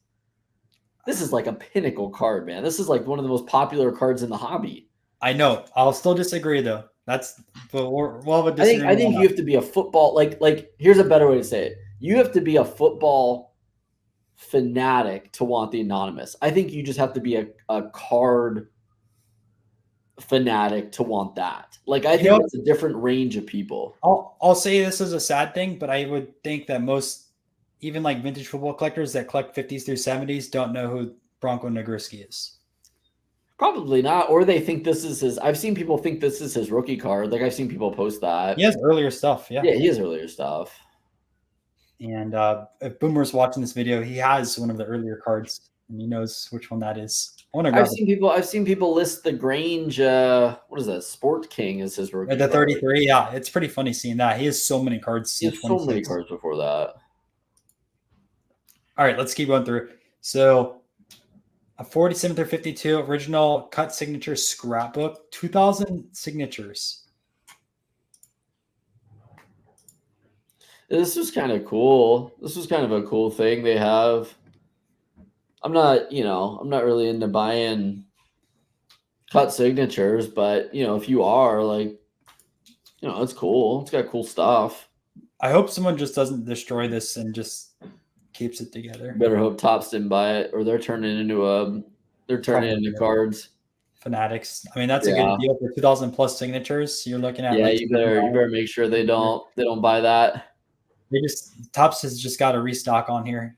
This is like a pinnacle card, man. This is like one of the most popular cards in the hobby. I know. I'll still disagree though. But we'll have a disagreement. I think you have to be a football like here's a better way to say it. You have to be a football fanatic to want the anonymous. I think you just have to be a card fanatic to want that. Like, I think it's a different range of people. I'll say this is a sad thing, but I would think that most, even like vintage football collectors that collect 50s through 70s, don't know who Bronco Nagurski is. Probably not, or they think this is his. I've seen people think this is his rookie card. Like, I've seen people post that. He has earlier stuff. Yeah, he has earlier stuff. And if Boomer's watching this video, he has one of the earlier cards, and he knows which one that is. I've seen people list the Grange. What is that? Sport King is his rookie. The 33. Card. Yeah, it's pretty funny seeing that. He has so many cards. He has so many cards before that. All right, let's keep going through. So, a 47 through 52 original cut signature scrapbook, 2,000 signatures. This was kind of cool. This was kind of a cool thing they have. I'm not really into buying cut signatures, but if you are, like, it's cool. It's got cool stuff. I hope someone just doesn't destroy this and just keeps it together. Better hope Topps didn't buy it, or they're turning into cards. Fanatics. I mean, that's a good deal for 2,000 plus signatures. You're looking at you better make sure they don't buy that. Topps has just got a restock on here.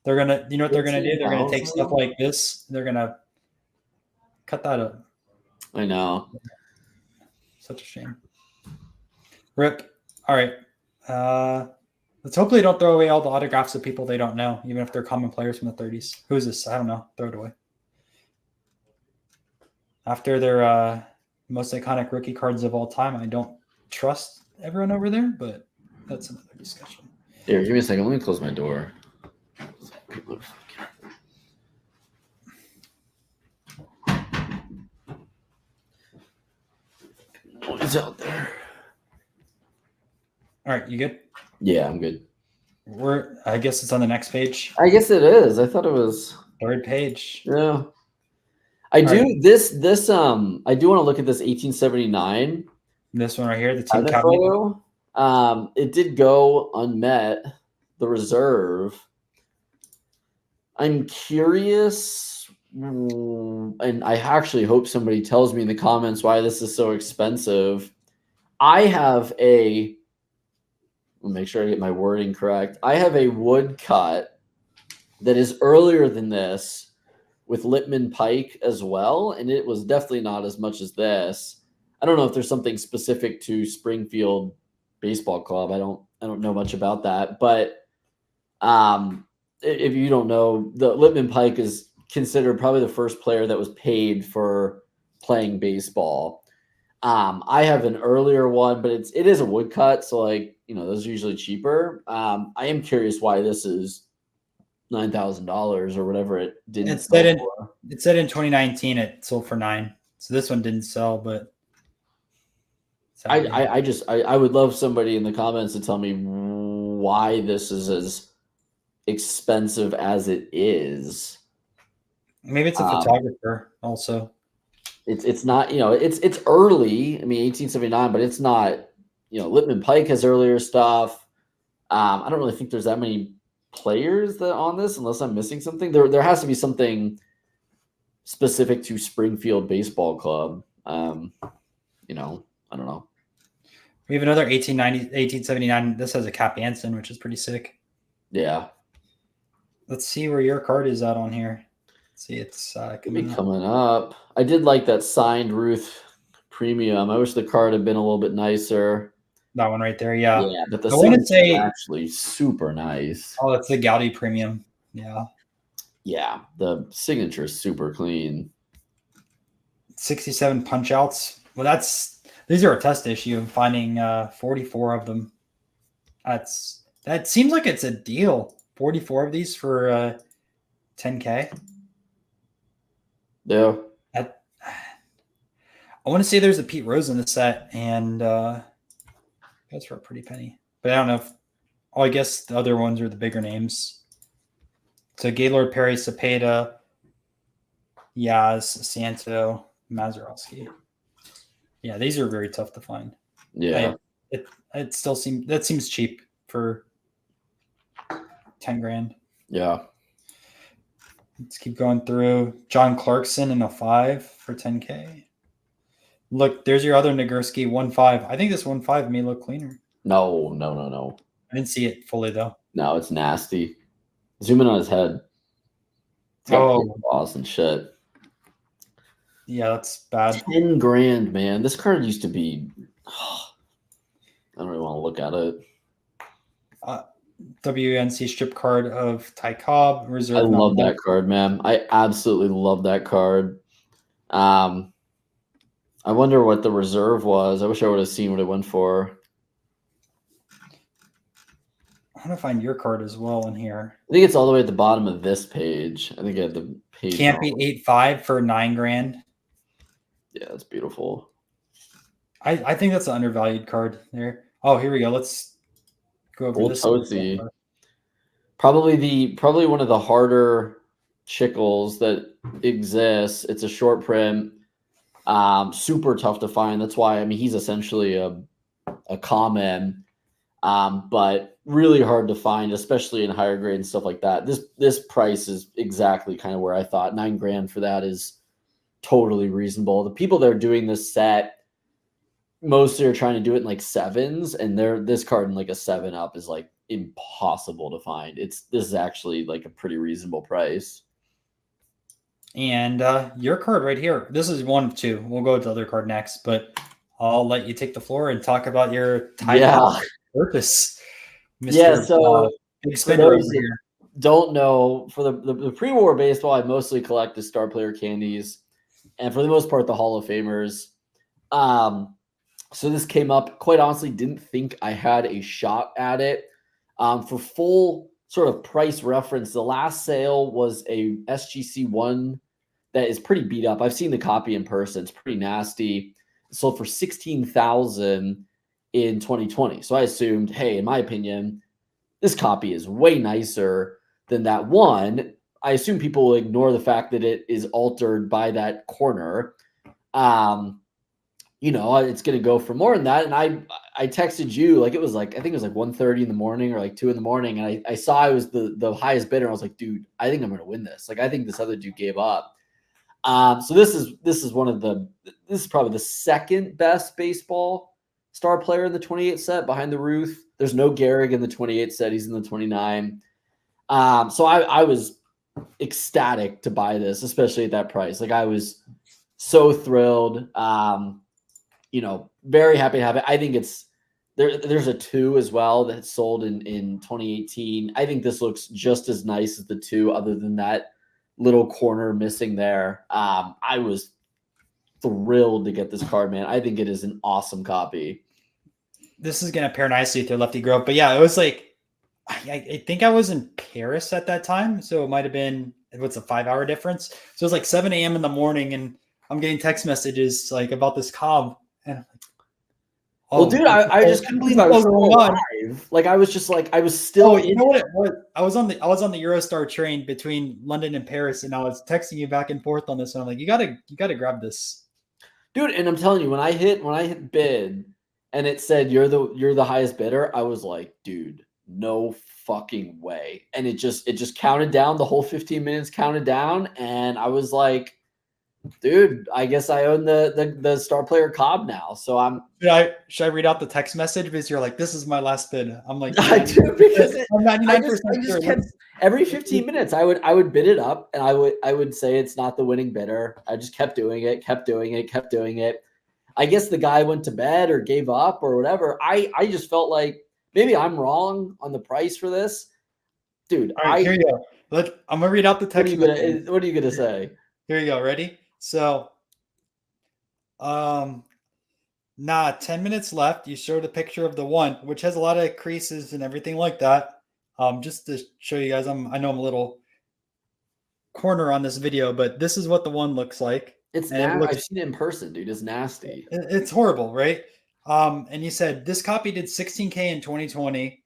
They're gonna, what they're gonna do? They're gonna take stuff like this. They're gonna cut that up. I know. Such a shame. Rip. All right. Let's hopefully don't throw away all the autographs of people they don't know, even if they're common players from the 30s. Who is this? I don't know. Throw it away. After their most iconic rookie cards of all time, I don't trust everyone over there, but that's another discussion. Here, give me a second. Let me close my door. Noise out there. All right, you good? Yeah, I'm good. I guess it's on the next page. I guess it is. I thought it was third page. Yeah. I do want to look at this 1879. This one right here, the team cabinet. It did go unmet, the reserve. I'm curious and I actually hope somebody tells me in the comments why this is so expensive. I have I'll make sure I get my wording correct. I have a woodcut that is earlier than this with Lippman Pike as well, and it was definitely not as much as this. I don't know if there's something specific to Springfield Baseball Club. I don't know much about that, but if you don't know, the Lippman Pike is considered probably the first player that was paid for playing baseball. I have an earlier one, but it is a woodcut, so like those are usually cheaper. I am curious why this is $9,000 or whatever it didn't sell for. It said in 2019 it sold for 9. So this one didn't sell, but I would love somebody in the comments to tell me why this is as expensive as it is. Maybe it's a photographer also. It's not, it's early. I mean, 1879, but it's not, Lippman Pike has earlier stuff. I don't really think there's that many players that on this, unless I'm missing something. There has to be something specific to Springfield Baseball Club. I don't know. We have another 1879. This has a Cap Anson, which is pretty sick. Yeah. Let's see where your card is at on here. Let's see, it's coming up. I did like that signed Ruth Premium. I wish the card had been a little bit nicer. That one right there, yeah. Yeah, but the signature is actually super nice. Oh, it's the Gaudi Premium. Yeah. Yeah, the signature is super clean. 67 punch outs. Well, these are a test issue. Finding 44 of them. That seems like it's a deal. 44 of these for $10K. Yeah. I want to say there's a Pete Rose in the set, and that's for a pretty penny. But I don't know if. Oh, I guess the other ones are the bigger names. So Gaylord Perry, Cepeda, Yaz, Santo, Mazeroski. Yeah, these are very tough to find. Yeah. It still seems cheap for 10 grand. Yeah. Let's keep going through. John Clarkson in a 5 for 10K. Look, there's your other Nierski 1.5. I think this 1.5 may look cleaner. No. I didn't see it fully though. No, it's nasty. Zoom in on his head. It's got balls and shit. Yeah, that's bad. 10 grand, man. This card used to be. I don't really want to look at it. WNC strip card of Ty Cobb reserve. I love that card, man. I absolutely love that card. I wonder what the reserve was. I wish I would have seen what it went for. I want to find your card as well in here. I think it's all the way at the bottom of this page. I think I have the page. Can't be 8.5 for 9 grand. Yeah, that's beautiful. I think that's an undervalued card there. Oh, here we go. Let's go over this. Probably one of the harder Chickles that exists. It's a short print. Super tough to find. That's why he's essentially a common, but really hard to find, especially in higher grade and stuff like that. This price is exactly kind of where I thought. 9 grand for that is totally reasonable. The people that are doing this set, mostly are trying to do it in like 7s, and this card in like a 7-up is like impossible to find. This is actually like a pretty reasonable price. And your card right here. This is 1 of 2. We'll go to the other card next, but I'll let you take the floor and talk about your purpose. Mr. Yeah, so big spender over here. Don't know, for the pre-war baseball, I mostly collect the star player candies, and for the most part, the Hall of Famers. So this came up. Quite honestly, didn't think I had a shot at it. For full sort of price reference, the last sale was a SGC 1 that is pretty beat up. I've seen the copy in person. It's pretty nasty. It sold for $16,000 in 2020. So I assumed, hey, in my opinion, this copy is way nicer than that one. I assume people will ignore the fact that it is altered by that corner. It's going to go for more than that. And I texted you, like, I think it was like 1:30 in the morning or like 2 in the morning. And I saw I was the highest bidder. I was like, dude, I think I'm going to win this. Like, I think this other dude gave up. So this is probably the second best baseball star player in the 28 set behind the Ruth. There's no Gehrig in the 28 set. He's in the 29. So I was ecstatic to buy this, especially at that price. Like I was so thrilled. Very happy to have it. I think there's a 2 as well that's sold in 2018. I think this looks just as nice as the 2, other than that little corner missing there. I was thrilled to get this card, man. I think it is an awesome copy. This is going to pair nicely with your Lefty Grove. But yeah, it was like, I think I was in Paris at that time. So it might have been, what's a 5-hour difference? So it was like 7 a.m. in the morning, and I'm getting text messages like about this cob. And I'm like, well, dude, I just couldn't believe I was still alive. Like I was just like, I was still. Oh, you know what it was? I was on the Eurostar train between London and Paris, and I was texting you back and forth on this. And I'm like, you gotta grab this, dude. And I'm telling you, when I hit bid, and it said you're the highest bidder, I was like, dude, no fucking way. And it just counted down. The whole 15 minutes counted down, and I was like, dude, I guess I own the star player Cobb now. So should I read out the text message, because you're like, this is my last bid? I'm like, I do, because I'm 99% sure. Kept, every 15 minutes I would bid it up, and I would say it's not the winning bidder. I just kept doing it. I guess the guy went to bed or gave up or whatever. I just felt like maybe I'm wrong on the price for this. Dude, all right, here you go. I'm gonna read out the text. What are you gonna say? Here you go. Ready? So, 10 minutes left. You showed a picture of the 1, which has a lot of creases and everything like that. Just to show you guys, I know I'm a little corner on this video, but this is what the 1 looks like. It's nasty. I've seen it in person, dude. It's nasty. It's horrible, right? And you said this copy did 16K in 2020,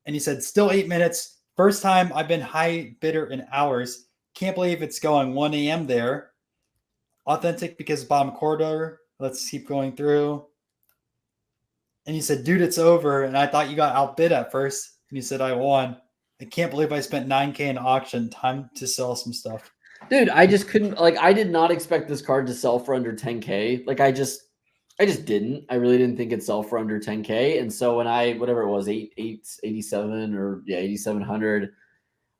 and you said still 8 minutes. First time I've been high bidder in hours. Can't believe it's going 1 a.m. there. Authentic because bottom quarter. Let's keep going through. And you said, dude, it's over. And I thought you got outbid at first. And you said, I won. I can't believe I spent 9K in auction. Time to sell some stuff. Dude, I just couldn't, I did not expect this card to sell for under 10K. Like I just didn't. I really didn't think it'd sell for under 10K. And so when whatever it was, 887 or 8,700,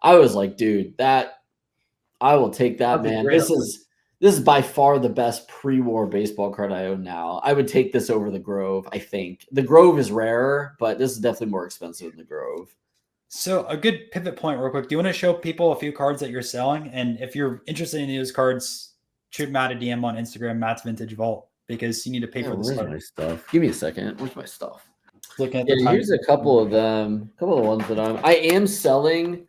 I was like, dude, I will take that, man. This is by far the best pre-war baseball card I own now. I would take this over the Grove, I think. The Grove is rarer, but this is definitely more expensive than the Grove. So a good pivot point real quick. Do you want to show people a few cards that you're selling? And if you're interested in those cards, shoot Matt a DM on Instagram, Matt's Vintage Vault, because you need to pay for this card. Where's my stuff? Give me a second. Where's my stuff? Looking at here's a couple of them. A couple of the ones that I am selling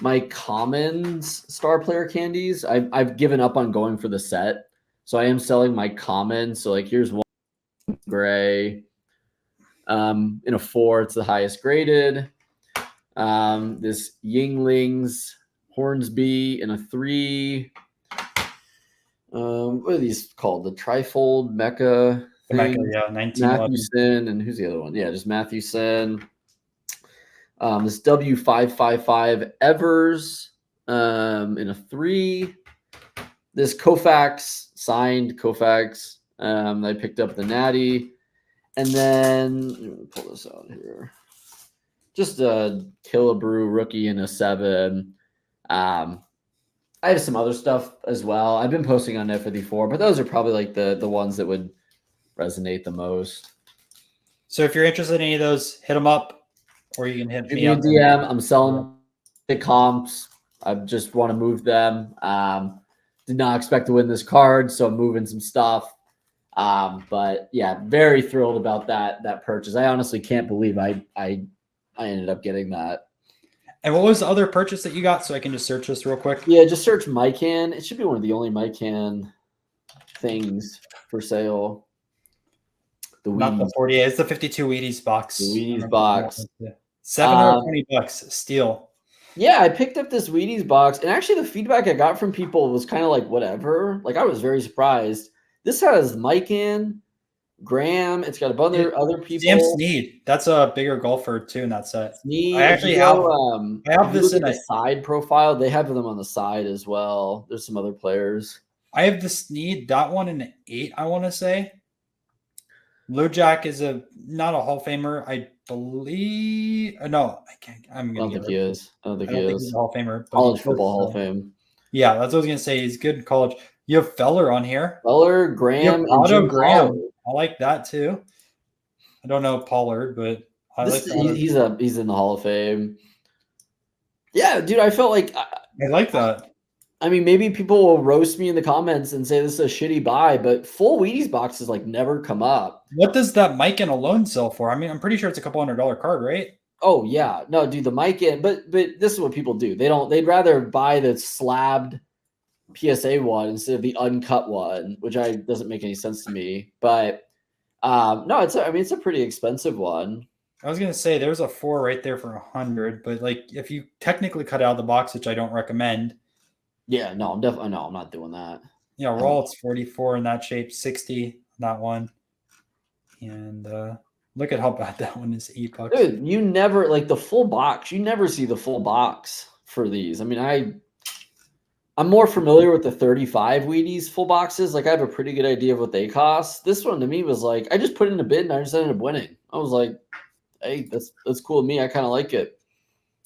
my commons star player candies. I've given up on going for the set, so I am selling my commons. So like here's one gray, in a 4, it's the highest graded. This Yinglings Hornsby in a 3. What are these called? The trifold Mecca thing? Mecca, yeah, 1911. Matthewson, and who's the other one? Yeah, just Matthewson. This W555 Evers in a 3. This Koufax, signed Koufax. I picked up the Natty. And then, let me pull this out here. Just a Killebrew rookie in a 7. I have some other stuff as well. I've been posting on Net54, but those are probably like the ones that would resonate the most. So if you're interested in any of those, hit them up. Or you can hit me up. DM. I'm selling the comps. I just want to move them. Did not expect to win this card, so I'm moving some stuff. But yeah, very thrilled about that purchase. I honestly can't believe I ended up getting that. And what was the other purchase that you got? So I can just search this real quick. Yeah, just search Mycan. It should be one of the only Mycan things for sale. Not the 48. It's the 52 Wheaties box. The Wheaties box. $720 steal. Yeah, I picked up this Wheaties box, and actually the feedback I got from people was kind of like whatever. Like I was very surprised. This has Mycan, Graham. It's got a bunch of other people. Sam Snead. That's a bigger golfer too in that set. Snead. I actually have this in a side profile. They have them on the side as well. There's some other players. I have the Snead, that one in an 8, I want to say. LoJack is not a Hall of Famer, I believe. No, I can't. I'm I gonna don't get think rid he of it. is. I don't think I he don't think he's is. a Hall of Famer, but College Football Hall of Fame. Yeah, that's what I was gonna say. He's good in college. You have Feller on here. Feller, You Graham, have and Otto Jim Graham. Pollard. I like that too. I don't know Pollard, but I like that. He's in the Hall of Fame. Yeah, dude, I felt like I like that. I mean, maybe people will roast me in the comments and say this is a shitty buy, but full Wheaties boxes like never come up. What does that Mike in alone sell for? I mean, I'm pretty sure it's a couple $100 card, right? Oh yeah, no, dude, the mic in, but this is what people do. They'd rather buy the slabbed PSA one instead of the uncut one, which doesn't make any sense to me. But no, it's a pretty expensive one. I was gonna say there's a 4 right there for 100, but like if you technically cut out the box, which I don't recommend. Yeah, no, I'm not doing that. Yeah, raw it's 44 in that shape, 60 that one, and look at how bad that one is. $8. Dude, you never like the full box. You never see the full box for these. I mean, I'm more familiar with the 35 Wheaties full boxes. Like I have a pretty good idea of what they cost. This one to me was like I just put in a bid and I just ended up winning. I was like, hey, that's cool with me. I kind of like it.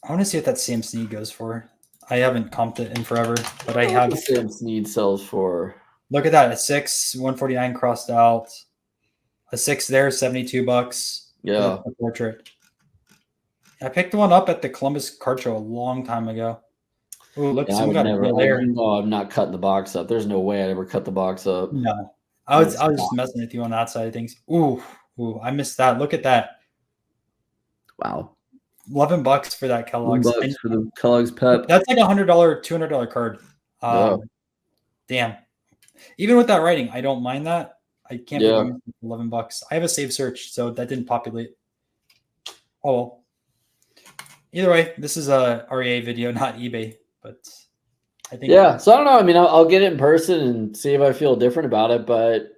I want to see what that Sam Snead goes for. I haven't comped it in forever, but I What have. the Sam Snead sells for. Look at that, a 6, 149 crossed out. A 6 there, $72. Yeah. The portrait. I picked one up at the Columbus Card Show a long time ago. Oh, look, Yeah, someone got a deal there. I'm not cutting the box up. There's no way I'd ever cut the box up. No, I was just messing with you on that side of things. Ooh, I missed that. Look at that. Wow. $11 for that Kellogg's. $11 for the Kellogg's Pep. That's like $100, $200 card. Damn. Even with that writing, I don't mind that. I can't believe $11. I have a save search, so that didn't populate. Oh well. Either way, this is a REA video, not eBay. But I think so I don't know. I mean, I'll get it in person and see if I feel different about it, but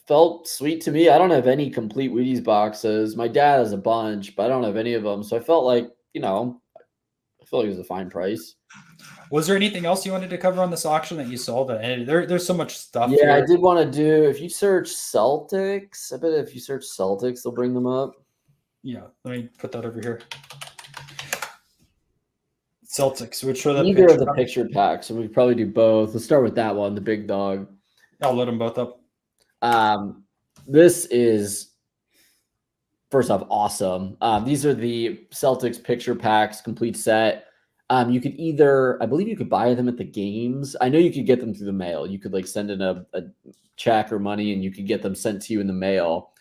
felt sweet to me. I don't have any complete Wheaties boxes. My dad has a bunch, but I don't have any of them. So I felt like, I feel like it was a fine price. Was there anything else you wanted to cover on this auction that you saw? There's so much stuff. Yeah, here. I did want to do, if you search Celtics, I bet if you search Celtics, they'll bring them up. Yeah, let me put that over here. Celtics, which show that either of the picture packs, so we could probably do both. Let's start with that one, the big dog. I'll load them both up. This is first off awesome. These are the Celtics picture packs, complete set. You could I believe you could buy them at the games. I know you could get them through the mail. You could like send in a check or money and you could get them sent to you in the mail.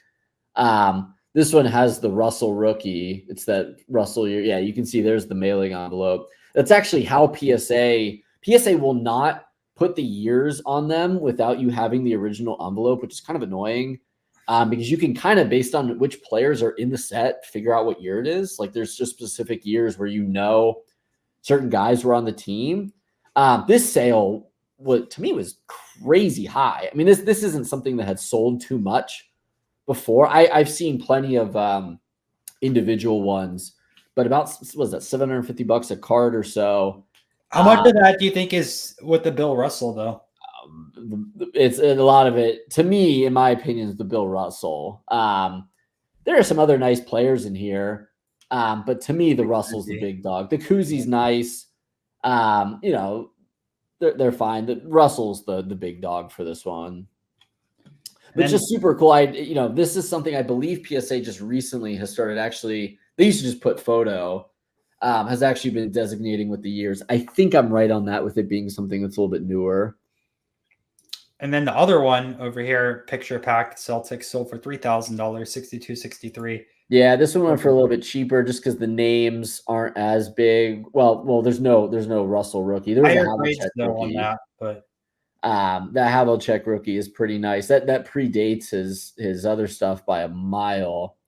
This one has the Russell rookie. It's that Russell year. Yeah, you can see there's the mailing envelope. That's actually how PSA will not put the years on them without you having the original envelope, which is kind of annoying because you can kind of, based on which players are in the set, figure out what year it is. Like there's just specific years where certain guys were on the team. This sale to me was crazy high. I mean, this isn't something that had sold too much before. I've seen plenty of individual ones, but about, what was that, $750 a card or so. How much of that do you think is with the Bill Russell though? It's a lot of it, to me, in my opinion, is the Bill Russell. There are some other nice players in here, but to me, the Russell's the big dog. The Koozi's nice. They're fine. The Russell's the big dog for this one. But just super cool. This is something I believe PSA just recently has started actually. They used to just put photo. Has actually been designating with the years. I think I'm right on that with it being something that's a little bit newer. And then the other one over here, picture pack Celtics, sold for $3,000, $62.63. Yeah, this one went for a little bit cheaper just because the names aren't as big. Well, there's no Russell rookie. There's a Havlicek rookie on that, but that Havlicek rookie is pretty nice. That predates his other stuff by a mile,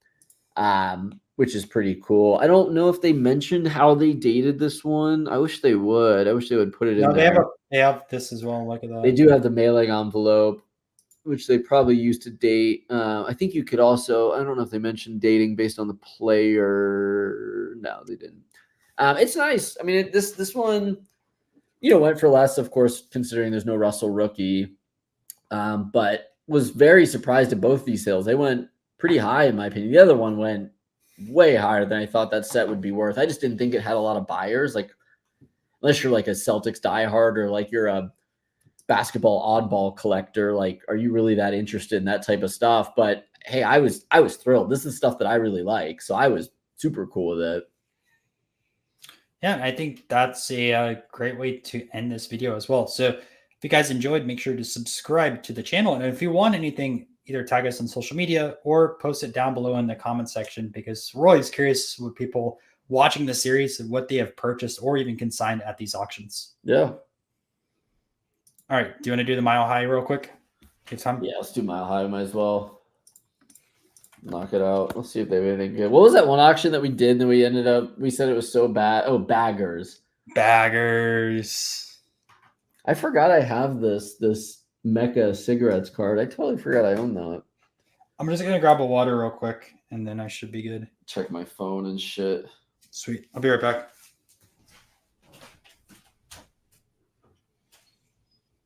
which is pretty cool. I don't know if they mentioned how they dated this one. I wish they would. I wish they would put it in there. They have this as well. Look at that. They do have the mailing envelope, which they probably used to date. I think you could also, I don't know if they mentioned dating based on the player. No, they didn't. It's nice. I mean, this one, went for less, of course, considering there's no Russell rookie. But was very surprised at both these sales. They went pretty high, in my opinion. The other one went way higher than I thought that set would be worth. I just didn't think it had a lot of buyers. Like, unless you're like a Celtics diehard or like you're a basketball oddball collector, like, are you really that interested in that type of stuff? But hey, I was thrilled. This is stuff that I really like, so I was super cool with it. Yeah, I think that's a great way to end this video as well. So if you guys enjoyed, make sure to subscribe to the channel. And if you want anything, either tag us on social media or post it down below in the comment section, because we're always curious with people watching the series and what they have purchased or even consigned at these auctions. Yeah. All right. Do you want to do the mile high real quick? Give time? Yeah, let's do mile high. Might as well knock it out. Let's see if they have anything good. What was that one auction that we did and then we said it was so bad? Oh, baggers. Baggers. I forgot I have this Mecca cigarettes card. I totally forgot I own that. I'm just going to grab a water real quick and then I should be good. Check my phone and shit. Sweet. I'll be right back.